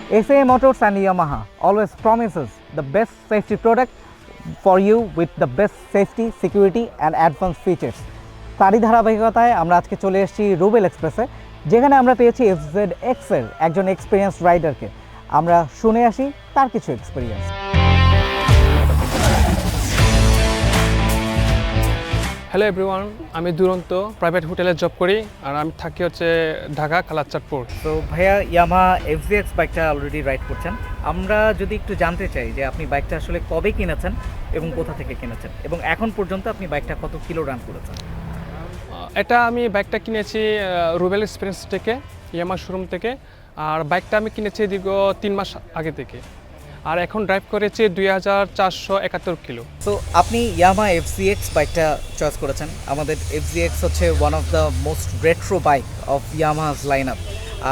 SA Motors and Yamaha always promises the best safety product for you with the best safety, security and advanced features. তারই ধারাবাহিকতায় আমরা আজকে চলে এসেছি রুবেল এক্সপ্রেসে, যেখানে আমরা পেয়েছি FZX এর একজন এক্সপিরিয়েন্স রাইডারকে। আমরা শুনে আসি তার কিছু এক্সপিরিয়েন্স। হ্যালো এভরিওয়ান, আমি দুরন্ত প্রাইভেট হোটেলে জব করি আর আমি থাকি হচ্ছে ঢাকা কালাচাঁদপুর। তো ভাইয়া ইয়ামাহা FZX বাইকটা অলরেডি রাইড করছেন। আমরা যদি একটু জানতে চাই যে আপনি বাইকটা আসলে কবে কিনেছেন এবং কোথা থেকে কিনেছেন, এবং এখন পর্যন্ত আপনি বাইকটা কত কিলো রান করেছেন? এটা আমি বাইকটা কিনেছি রুবেল এক্সপিরিয়েন্স থেকে, ইয়ামাহা শোরুম থেকে। আর বাইকটা আমি কিনেছি দীর্ঘ 3 মাস আগে থেকে, আর এখন ড্রাইভ করেছি 2471 কিলো। তো আপনি ইয়ামাহা FZX বাইকটা চয়েস করেছেন। আমাদের FZX হচ্ছে one of the most retro bike of Yamaha's line up.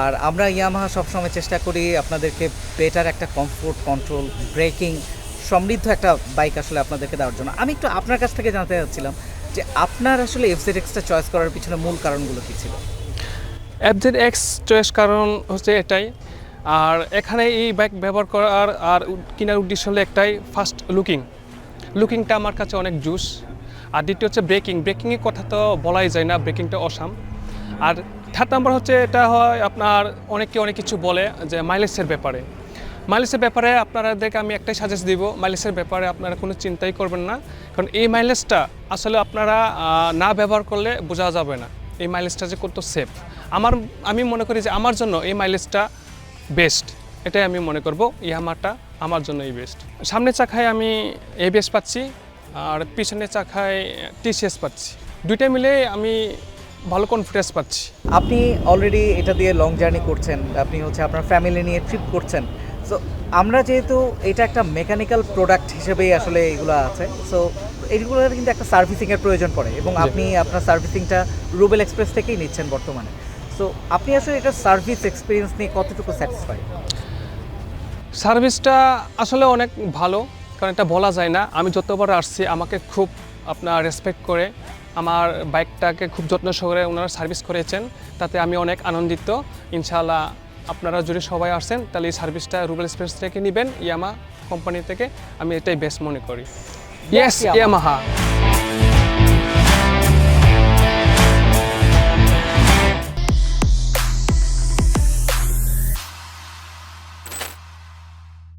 আর আমরা ইয়ামাহা সবসময় চেষ্টা করি আপনাদেরকে বেটার একটা কমফোর্ট, কন্ট্রোল, ব্রেকিং সমৃদ্ধ একটা বাইক আসলে আপনাদেরকে দেওয়ার জন্য। আমি একটু আপনার কাছ থেকে জানতে চাচ্ছিলাম যে আপনার আসলে FZX-টা চয়েস করার পিছনে মূল কারণগুলো কী ছিল? FZX চয়েস কারণ হচ্ছে এটাই, আর এখানে এই বাইক ব্যবহার করার আর কেনার উদ্দেশ্য হলো একটাই, ফার্স্ট লুকিংটা আমার কাছে অনেক জুস। আর দ্বিতীয় হচ্ছে ব্রেকিংয়ের কথা তো বলাই যায় না, ব্রেকিংটা অসাম। আর থার্ড নাম্বার হচ্ছে এটা হয় আপনার অনেকে অনেক কিছু বলে যে মাইলেজের ব্যাপারে আপনাদেরকে আমি একটাই সাজেস্ট দিব, মাইলেজের ব্যাপারে আপনারা কোনো চিন্তাই করবেন না, কারণ এই মাইলেজটা আসলে আপনারা না ব্যবহার করলে বোঝা যাবে না এই মাইলেজটা যে কত সেফ। আমি মনে করি যে আমার জন্য এই মাইলেজটা বেস্ট, এটাই আমি মনে করব ইয়ামাহাটা আমার জন্য এই বেস্ট। সামনের চাকায় আমি ABS পাচ্ছি আর পিছনের চাকায় TCS পাচ্ছি, দুইটা মিলে আমি ভালো কনফিডেন্স পাচ্ছি। আপনি অলরেডি এটা দিয়ে লং জার্নি করছেন, আপনি হচ্ছে আপনার ফ্যামিলি নিয়ে ট্রিপ করছেন। সো আমরা যেহেতু এটা একটা মেকানিক্যাল প্রোডাক্ট হিসেবেই আসলে এগুলো আছে, সো এইগুলোর কিন্তু একটা সার্ভিসিংয়ের প্রয়োজন পড়ে, এবং আপনি আপনার সার্ভিসিংটা রুবেল এক্সপ্রেস থেকেই নিচ্ছেন বর্তমানে। সো আপনি আসলে এটা সার্ভিস এক্সপিরিয়েন্স নিয়ে কতটুকু স্যাটিসফাইড? সার্ভিসটা আসলে অনেক ভালো, কারণ এটা বলা যায় না। আমি যতবার আসছি আমাকে খুব আপনার রেসপেক্ট করে আমার বাইকটাকে খুব যত্ন সহকারে ওনারা সার্ভিস করেছেন, তাতে আমি অনেক আনন্দিত। ইনশাআল্লাহ আপনারা যদি সবাই আসেন তাহলে এই সার্ভিসটা রুবেল এক্সপ্রেস থেকে নেবেন, ইয়ামাহা কোম্পানি থেকে। আমি এটাই বেস্ট মনে করি। Yes, Yamaha.